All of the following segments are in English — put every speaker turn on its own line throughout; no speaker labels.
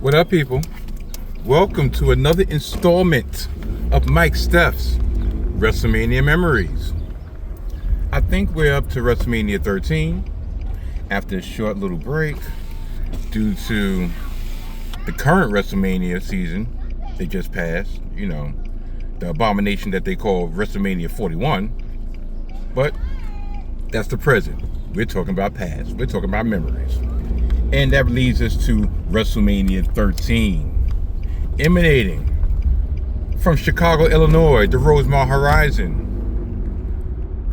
What up, people? Welcome to another installment of Mike Steph's Wrestlemania Memories. I think we're up to Wrestlemania 13 after a short little break due to the current Wrestlemania season they just passed, the abomination that they call Wrestlemania 41. But that's the present. We're talking about past. We're talking about memories. And that leads us to WrestleMania 13. Emanating from Chicago, Illinois, the Rosemont Horizon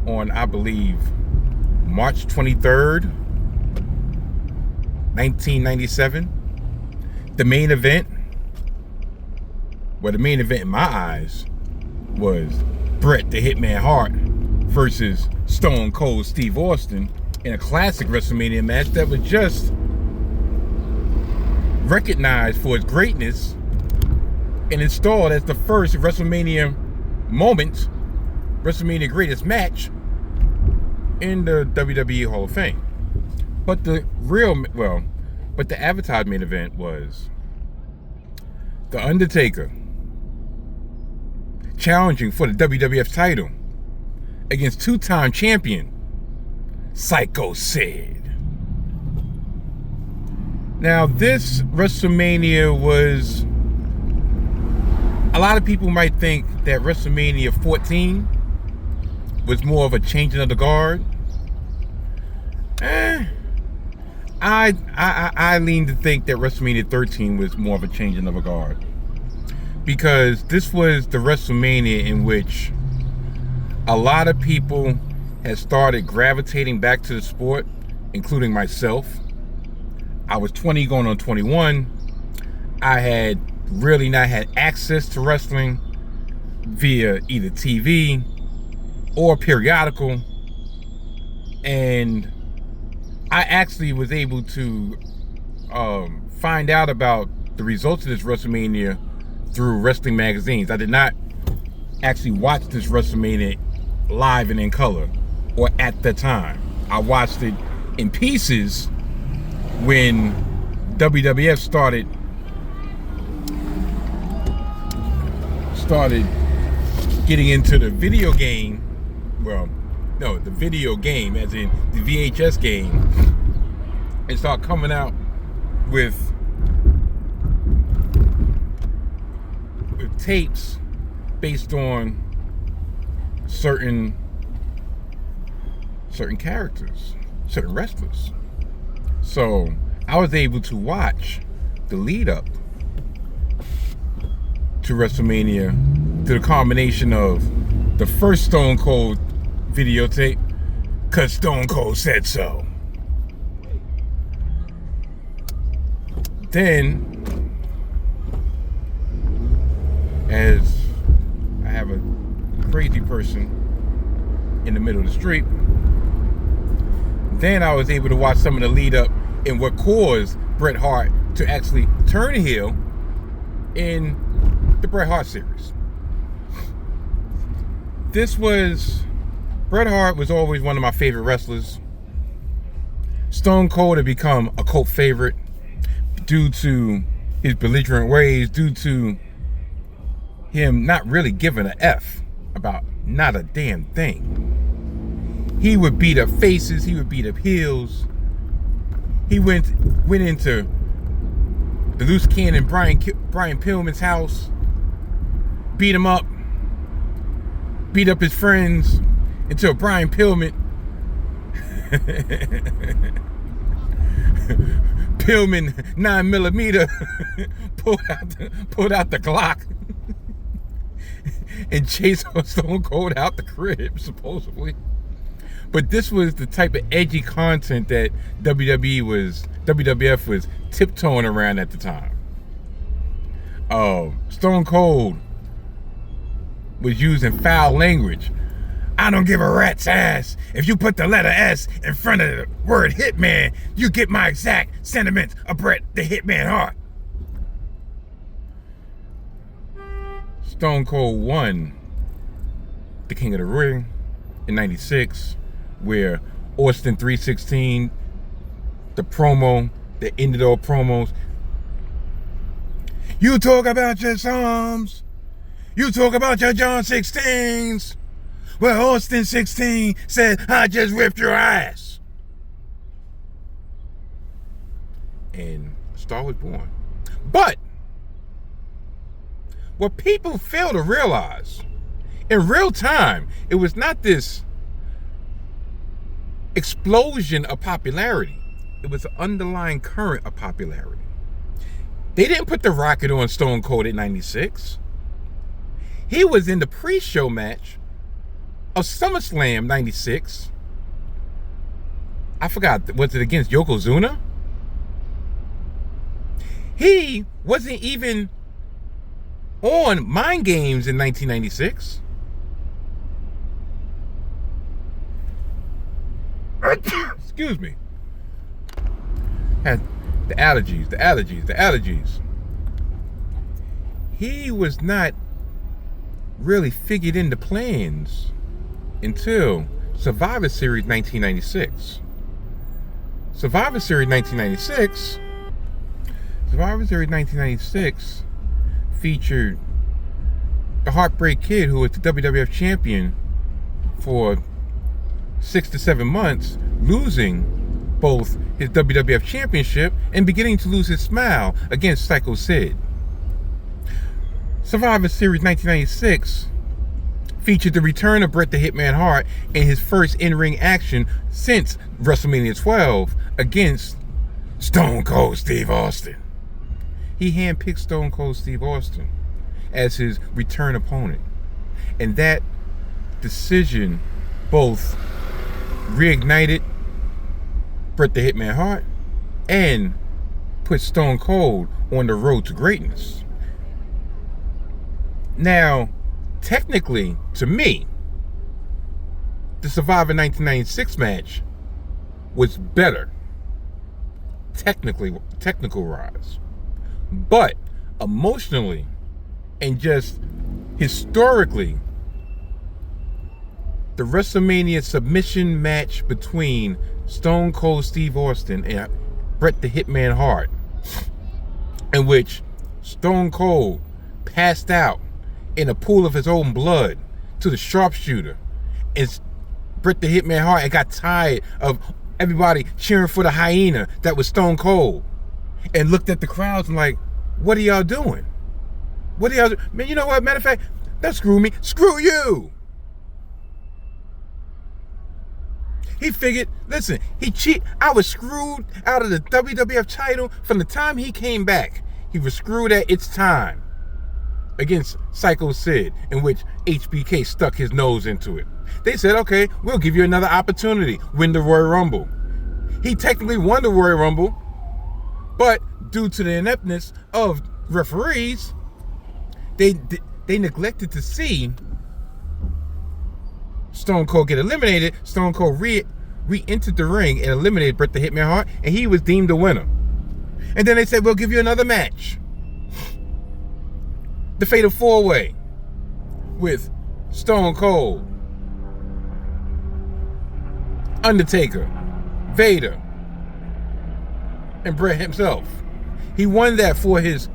on, I believe, March 23rd, 1997. The main event in my eyes was Bret the Hitman Hart versus Stone Cold Steve Austin in a classic WrestleMania match that was just recognized for its greatness and installed as the first WrestleMania moment, WrestleMania greatest match in the WWE Hall of Fame. But the advertised main event was The Undertaker challenging for the WWF title against two-time champion Psycho Sid. Now, this WrestleMania was, a lot of people might think that WrestleMania 14 was more of a changing of the guard. I lean to think that WrestleMania 13 was more of a changing of a guard, because this was the WrestleMania in which a lot of people had started gravitating back to the sport, including myself. I was 20 going on 21. I had really not had access to wrestling via either TV or periodical. And I actually was able to find out about the results of this WrestleMania through wrestling magazines. I did not actually watch this WrestleMania live and in color, or at the time. I watched it in pieces when WWF started getting into the video game. The video game, as in the VHS game, and start coming out with tapes based on certain characters, certain wrestlers. So I was able to watch the lead up to WrestleMania, to the combination of the first Stone Cold videotape, "'Cause Stone Cold said so." Then, as I have a crazy person in the middle of the street, then I was able to watch some of the lead up in what caused Bret Hart to actually turn heel in the Bret Hart series. Bret Hart was always one of my favorite wrestlers. Stone Cold had become a cult favorite due to his belligerent ways, due to him not really giving a F about not a damn thing. He would beat up faces, he would beat up heels. He went into the loose cannon Brian Pillman's house, beat him up, beat up his friends, until Brian Pillman Pillman 9mm pulled out the Glock and chased Stone Cold out the crib, supposedly. But this was the type of edgy content that WWF was tiptoeing around at the time. Stone Cold was using foul language. "I don't give a rat's ass. If you put the letter S in front of the word Hitman, you get my exact sentiments of Bret the Hitman Hart." Stone Cold won the King of the Ring in '96, where Austin 316, the promo that ended all promos, You talk about your Psalms. You talk about your John 16s. Well, Austin 16 said, I just ripped your ass. And Star was born. But what people fail to realize, in real time, it was not this explosion of popularity. It was an underlying current of popularity. They didn't put the rocket on Stone Cold at 96. He was in the pre-show match of SummerSlam 96. I forgot, was it against Yokozuna? He wasn't even on Mind Games in 1996. Excuse me. Had the allergies. He was not really figured into plans until Survivor Series 1996. Survivor Series 1996 featured the Heartbreak Kid, who was the WWF champion for 6 to 7 months, losing both his WWF championship and beginning to lose his smile against Psycho Sid. Survivor Series 1996 featured the return of Bret the Hitman Hart in his first in-ring action since WrestleMania 12 against Stone Cold Steve Austin. He handpicked Stone Cold Steve Austin as his return opponent. And that decision both reignited Bret the Hitman Hart and put Stone Cold on the road to greatness. Now, technically, to me, the Survivor 1996 match was better, technical rise. But emotionally and just historically, the WrestleMania submission match between Stone Cold Steve Austin and Bret the Hitman Hart, in which Stone Cold passed out in a pool of his own blood to the sharpshooter, and Bret the Hitman Hart and got tired of everybody cheering for the hyena that was Stone Cold, and looked at the crowds and like, what are y'all doing? What are y'all doing? Man, you know what? Matter of fact, don't screw me. Screw you. He figured, listen, I was screwed out of the WWF title from the time he came back. He was screwed at its time against Psycho Sid, in which HBK stuck his nose into it. They said, okay, we'll give you another opportunity. Win the Royal Rumble. He technically won the Royal Rumble, but due to the ineptness of referees, they neglected to see Stone Cold get eliminated. Stone Cold re-entered the ring and eliminated Bret the Hitman Hart, and he was deemed the winner. And then they said, we'll give you another match. The Fatal 4-Way with Stone Cold, Undertaker, Vader, and Bret himself. He won that for his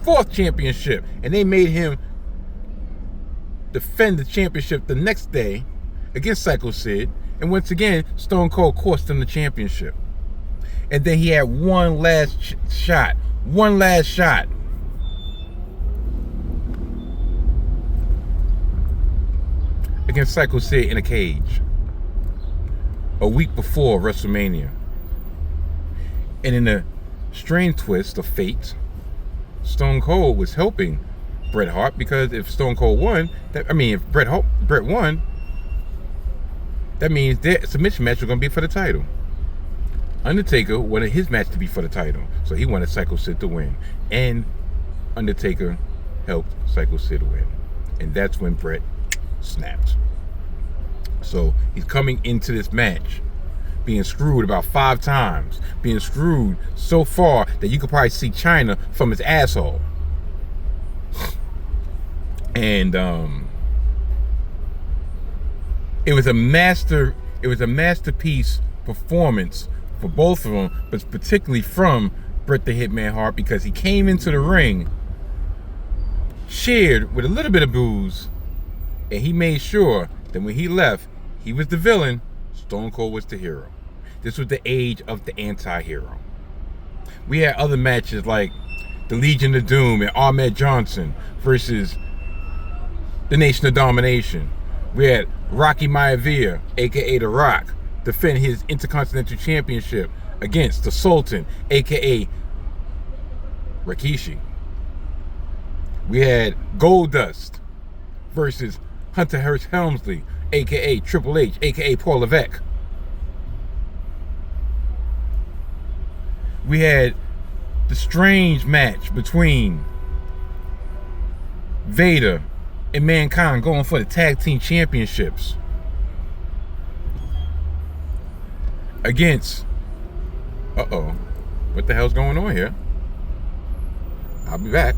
4th championship, and they made him defend the championship the next day against Psycho Sid, and once again Stone Cold cost him the championship. And then he had one last shot against Psycho Sid in a cage a week before WrestleMania. And in a strange twist of fate, Stone Cold was helping Bret Hart, because if Stone Cold won, if Bret won, that means their submission match was going to be for the title. Undertaker wanted his match to be for the title, so he wanted Psycho Sid to win, and Undertaker helped Psycho Sid win, and that's when Bret snapped. So he's coming into this match being screwed about 5 times, being screwed so far that you could probably see China from his asshole. And it was a masterpiece performance for both of them, but particularly from Bret the Hitman Hart, because he came into the ring shared with a little bit of booze, and he made sure that when he left, he was the villain, Stone Cold was the hero. This was the age of the anti-hero. We had other matches like the Legion of Doom and Ahmed Johnson versus the Nation of Domination. We had Rocky Maivia, aka The Rock, defend his Intercontinental Championship against the Sultan, aka Rikishi. We had Goldust versus Hunter Hearst Helmsley, aka Triple H, aka Paul Levesque. We had the strange match between Vader and Mankind going for the tag team championships against, what the hell's going on here? I'll be back.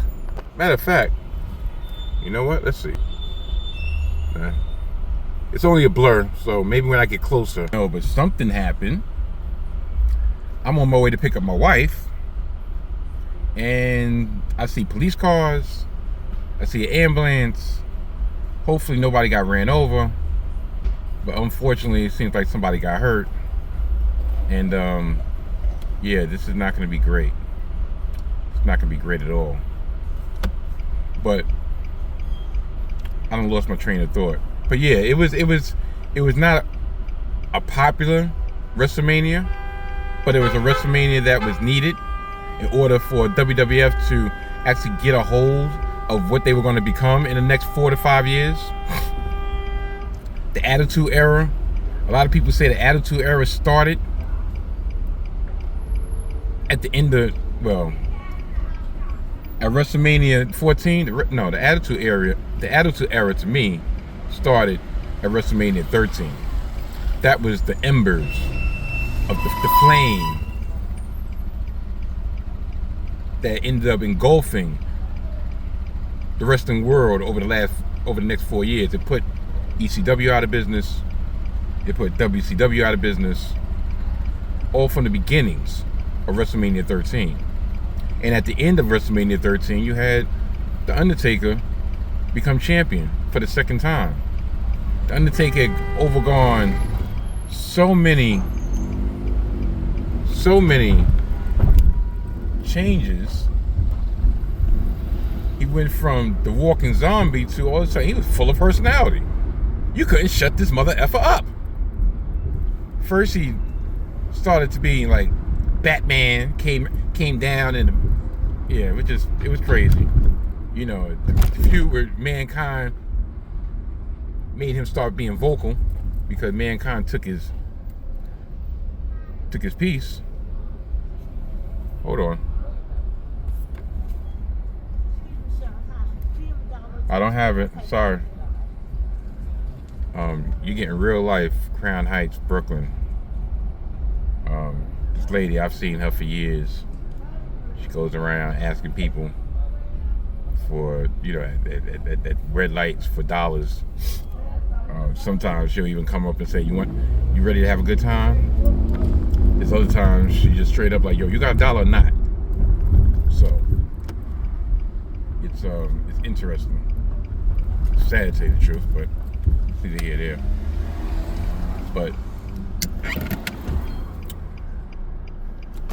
Matter of fact, you know what? Let's see. It's only a blur, so maybe when I get closer. No, but something happened. I'm on my way to pick up my wife, and I see police cars. I see an ambulance. Hopefully nobody got ran over, but unfortunately it seems like somebody got hurt. And yeah, this is not going to be great. It's not going to be great at all. But I done lost my train of thought. But yeah, it was not a popular WrestleMania, but it was a WrestleMania that was needed in order for WWF to actually get a hold of what they were going to become in the next 4 to 5 years. The Attitude Era. A lot of people say the Attitude Era started at the end of, at WrestleMania 14. The Attitude Era to me started at WrestleMania 13. That was the embers of the flame that ended up engulfing the wrestling world over the next 4 years. It put ECW out of business. It put WCW out of business. All from the beginnings of WrestleMania 13. And at the end of WrestleMania 13, you had The Undertaker become champion for the second time. The Undertaker had overgone so many changes. He went from the walking zombie to all of a sudden he was full of personality. You couldn't shut this mother effer up. First he started to be like Batman, came down, and yeah, it was crazy. You know, the feud with Mankind made him start being vocal because Mankind took his piece. Hold on. I don't have it. Sorry. You're getting Real Life, Crown Heights, Brooklyn. This lady, I've seen her for years. She goes around asking people for, at red lights for dollars. Sometimes she'll even come up and say, you ready to have a good time? There's other times she just straight up like, yo, you got a dollar or not? So it's interesting. It's sad to say the truth, but it's neither here nor there. But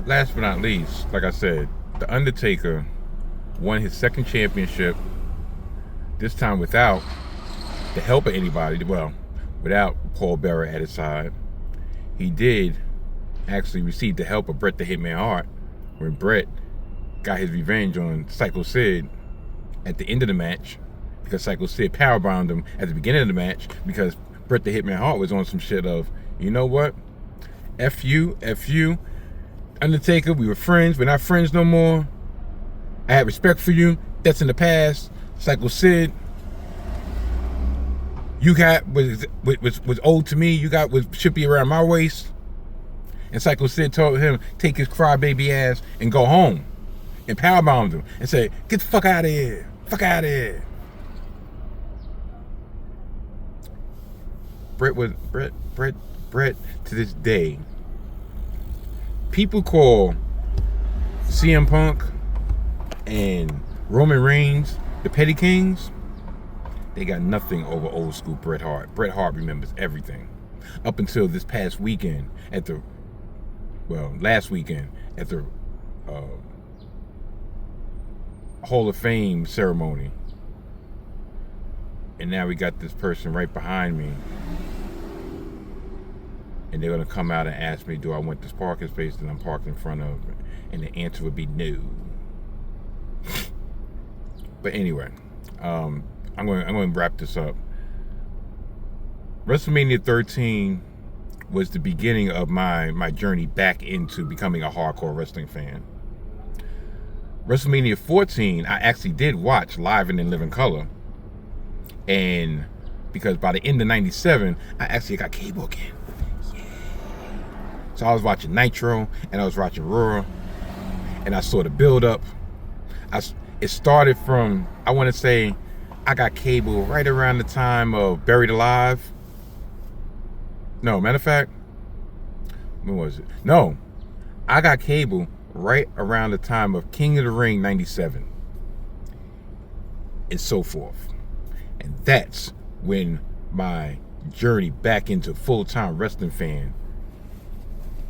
last but not least, like I said, The Undertaker won his second championship, this time without the help of anybody, without Paul Bearer at his side. He did actually receive the help of Bret the Hitman Hart when Bret got his revenge on Psycho Sid at the end of the match, because Psycho Sid powerbombed him at the beginning of the match because Bret the Hitman Hart was on some shit of, you know what? F you. Undertaker, we were friends. We're not friends no more. I had respect for you. That's in the past. Psycho Sid, you got was owed to me. You got what should be around my waist. And Psycho Sid told him, take his crybaby ass and go home. And powerbombed him and said, get the fuck out of here. Fuck out of here. Bret to this day, people call CM Punk and Roman Reigns The Petty Kings, they got nothing over old school Bret Hart. Bret Hart remembers everything. Up until this past weekend last weekend at the Hall of Fame ceremony. And now we got this person right behind me. And they're going to come out and ask me, do I want this parking space that I'm parked in front of? And the answer would be no. But anyway, I'm going to wrap this up. WrestleMania 13 was the beginning of my journey back into becoming a hardcore wrestling fan. WrestleMania 14, I actually did watch live and in living color. And because by the end of 97, I actually got cable again. Yeah. So I was watching Nitro and I was watching Raw. And I saw the build up. It started from, I want to say, I got cable right around the time of Buried Alive. No, matter of fact, when was it? No, I got cable right around the time of King of the Ring 97. And so forth. And that's when my journey back into full-time wrestling fan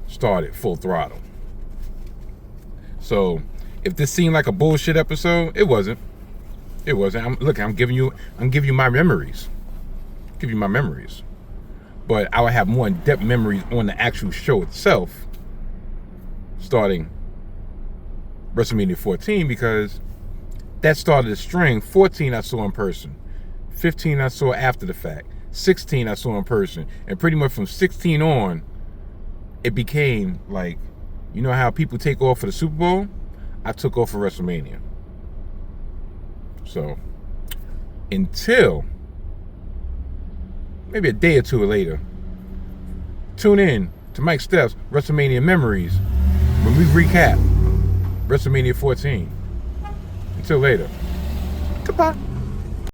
started full throttle. So, if this seemed like a bullshit episode, it wasn't. It wasn't. I'm giving you my memories. Give you my memories. But I would have more in-depth memories on the actual show itself, starting WrestleMania 14, because that started the string. 14 I saw in person. 15 I saw after the fact. 16 I saw in person. And pretty much from 16 on, it became like, you know how people take off for the Super Bowl? I took off for WrestleMania. So, until maybe a day or two later, tune in to Mike Steph's WrestleMania Memories when we recap WrestleMania 14. Until later. Goodbye.